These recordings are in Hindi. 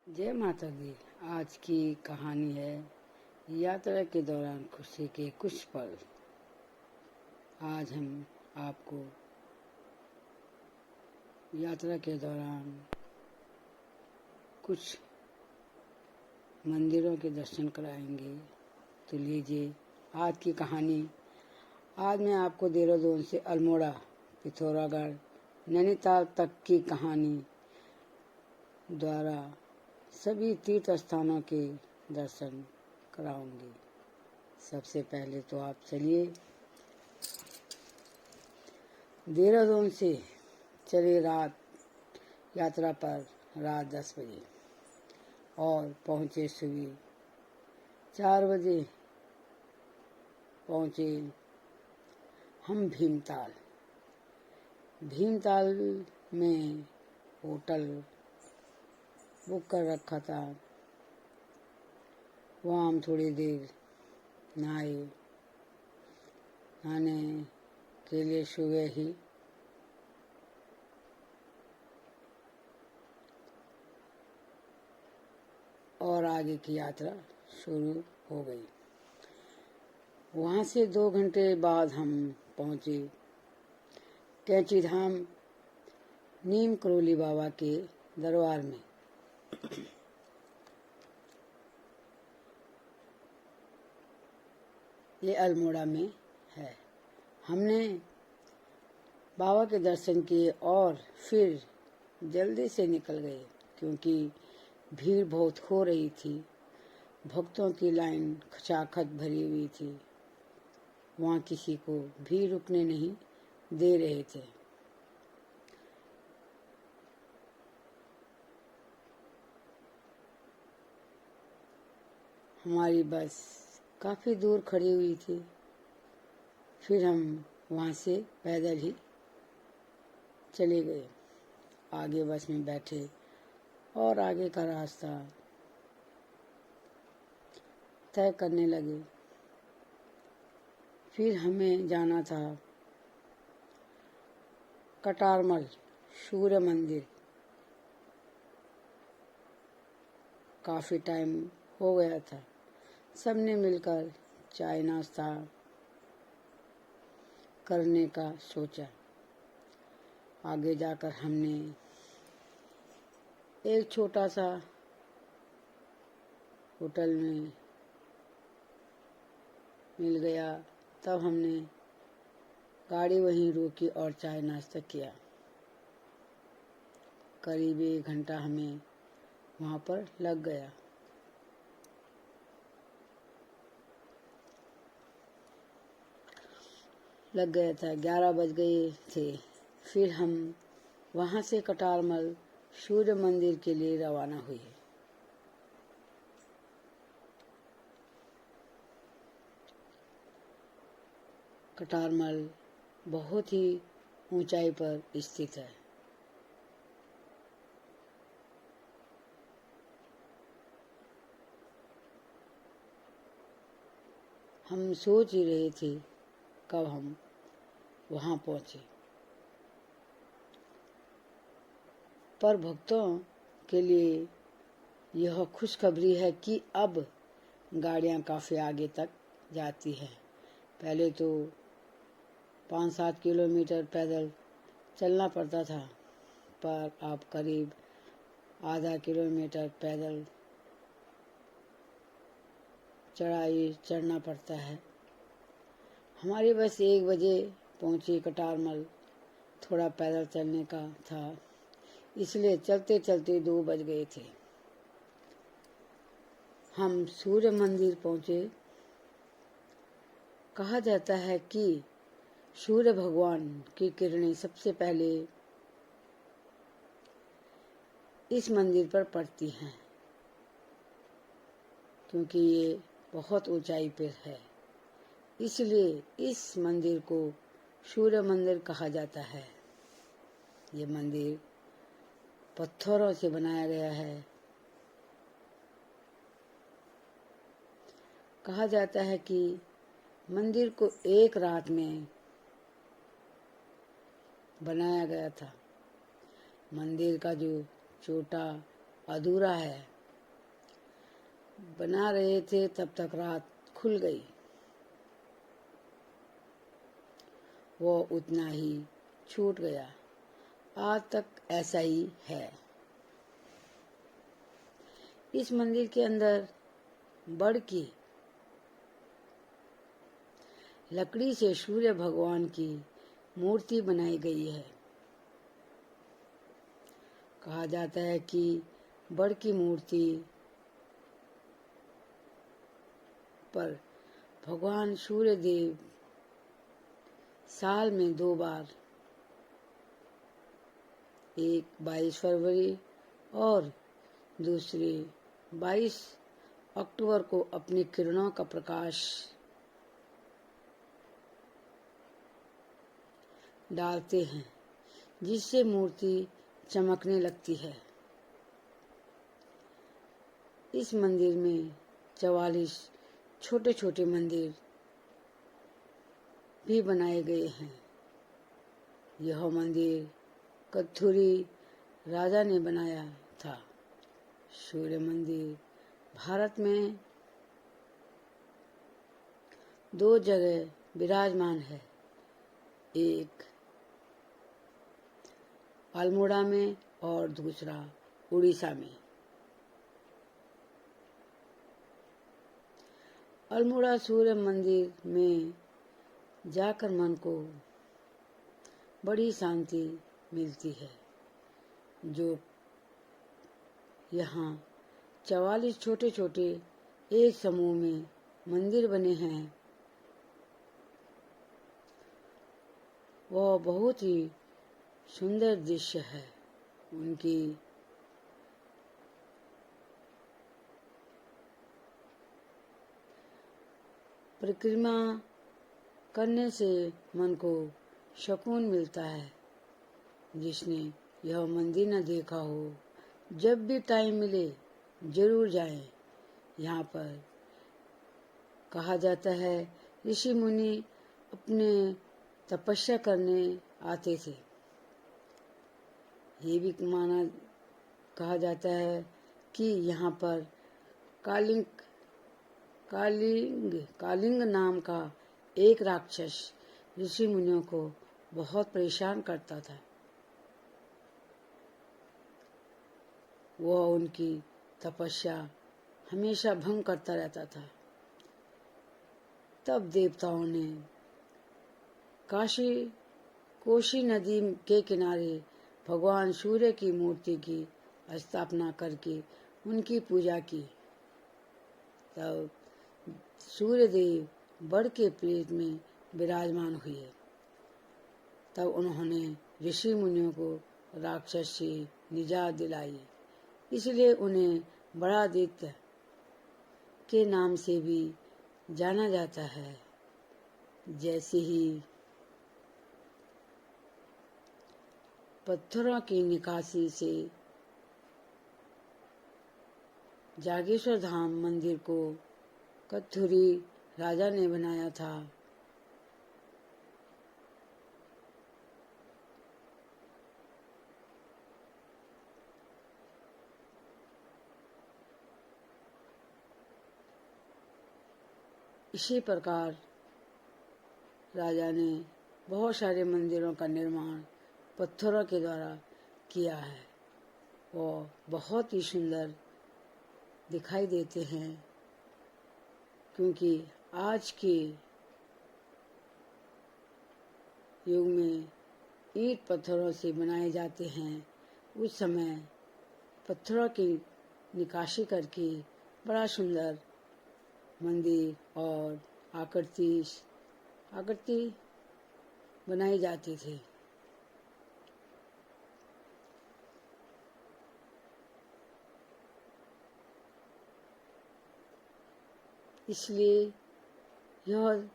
जय माता दी। आज की कहानी है यात्रा के दौरान खुशी के कुछ पल। आज हम आपको यात्रा के दौरान कुछ मंदिरों के दर्शन कराएंगे। तो लीजिए आज की कहानी। आज मैं आपको देहरादून से अल्मोड़ा, पिथौरागढ़, नैनीताल तक की कहानी द्वारा सभी तीर्थ स्थानों के दर्शन कराऊंगी। सबसे पहले तो आप चलिए, देहरादून से चले रात यात्रा पर रात 10 बजे और पहुंचे सुबह 4 बजे। पहुंचे हम भीमताल में होटल बुक कर रखा था। वहाँ हम थोड़ी देर नहाने के लिए सुबह ही और आगे की यात्रा शुरू हो गई। वहाँ से 2 घंटे बाद हम पहुँचे कैंची धाम नीम करोली बाबा के दरबार में। ये अल्मोड़ा में है। हमने बाबा के दर्शन किए और फिर जल्दी से निकल गए क्योंकि भीड़ बहुत हो रही थी। भक्तों की लाइन खचाखच भरी हुई थी। वहाँ किसी को भी रुकने नहीं दे रहे थे। हमारी बस काफ़ी दूर खड़ी हुई थी। फिर हम वहाँ से पैदल ही चले गए। आगे बस में बैठे और आगे का रास्ता तय करने लगे। फिर हमें जाना था कटारमल सूर्य मंदिर। काफ़ी टाइम हो गया था। सबने मिलकर चाय नाश्ता करने का सोचा। आगे जाकर हमने एक छोटा सा होटल में मिल गया। तब हमने गाड़ी वहीं रोकी और चाय नाश्ता किया। करीब 1 घंटा हमें वहाँ पर लग गया। था 11 बज गए थे। फिर हम वहाँ से कटारमल सूर्य मंदिर के लिए रवाना हुए। कटारमल बहुत ही ऊंचाई पर स्थित है। हम सोच ही रहे थे कब हम वहाँ पहुँचे। पर भक्तों के लिए यह खुशखबरी है कि अब गाड़ियाँ काफ़ी आगे तक जाती हैं। पहले तो 5-7 किलोमीटर पैदल चलना पड़ता था, पर अब करीब आधा किलोमीटर पैदल चढ़ाई चढ़ना पड़ता है। हमारी बस 1 बजे पहुंची कटारमल। थोड़ा पैदल चलने का था, इसलिए चलते चलते 2 बज गए थे। हम सूर्य मंदिर पहुंचे। कहा जाता है कि सूर्य भगवान की किरणें सबसे पहले इस मंदिर पर पड़ती हैं क्योंकि ये बहुत ऊंचाई पर है। इसलिए इस मंदिर को सूर्य मंदिर कहा जाता है। ये मंदिर पत्थरों से बनाया गया है। कहा जाता है कि मंदिर को एक रात में बनाया गया था। मंदिर का जो छोटा अधूरा है बना रहे थे तब तक रात खुल गई। वो उतना ही छूट गया। आज तक ऐसा ही है। इस मंदिर के अंदर बड़ की लकड़ी से सूर्य भगवान की मूर्ति बनाई गई है। कहा जाता है कि बड़ की मूर्ति पर भगवान सूर्य देव साल में 2 बार, एक 22 फरवरी और दूसरी 22 अक्टूबर को अपनी किरणों का प्रकाश डालते हैं, जिससे मूर्ति चमकने लगती है। इस मंदिर में 44 छोटे छोटे मंदिर भी बनाए गए हैं। यह मंदिर कत्थुरी राजा ने बनाया था। सूर्य मंदिर भारत में 2 जगह विराजमान है, एक अल्मोड़ा में और दूसरा उड़ीसा में। अल्मोड़ा सूर्य मंदिर में जाकर मन को बड़ी शांति मिलती है। जो यहाँ 44 छोटे छोटे एक समूह में मंदिर बने हैं, वह बहुत ही सुंदर दृश्य है। उनकी परिक्रमा करने से मन को सुकून मिलता है। जिसने यह मंदिर न देखा हो, जब भी टाइम मिले जरूर जाएं। यहाँ पर कहा जाता है ऋषि मुनि अपने तपस्या करने आते थे। ये भी कहा जाता है कि यहाँ पर कालिंग नाम का एक राक्षस ऋषि मुनियों को बहुत परेशान करता था। वह उनकी तपस्या हमेशा भंग करता रहता था। तब देवताओं ने कोशी नदी के किनारे भगवान सूर्य की मूर्ति की स्थापना करके उनकी पूजा की। तब सूर्य देव बड़ के पेट में विराजमान हुए। तब उन्होंने ऋषि मुनियों को राक्षस से निजात दिलाई। इसलिए उन्हें बड़ादित्य के नाम से भी जाना जाता है। जैसे ही पत्थरों की निकासी से जागेश्वर धाम मंदिर को कत्थुरी राजा ने बनाया था। इसी प्रकार राजा ने बहुत सारे मंदिरों का निर्माण पत्थरों के द्वारा किया है। वो बहुत ही सुंदर दिखाई देते हैं, क्योंकि आज के युग में ईंट पत्थरों से बनाए जाते हैं। उस समय पत्थरों की निकासी करके बड़ा सुंदर मंदिर और आकृति बनाई जाती थी। इसलिए यह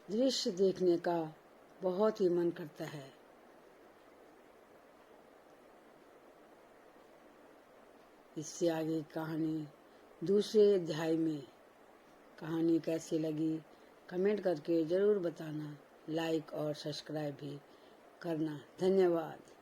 दृश्य देखने का बहुत ही मन करता है। इससे आगे कहानी दूसरे अध्याय में कहानी कैसी लगी कमेंट करके ज़रूर बताना। लाइक और सब्सक्राइब भी करना। धन्यवाद।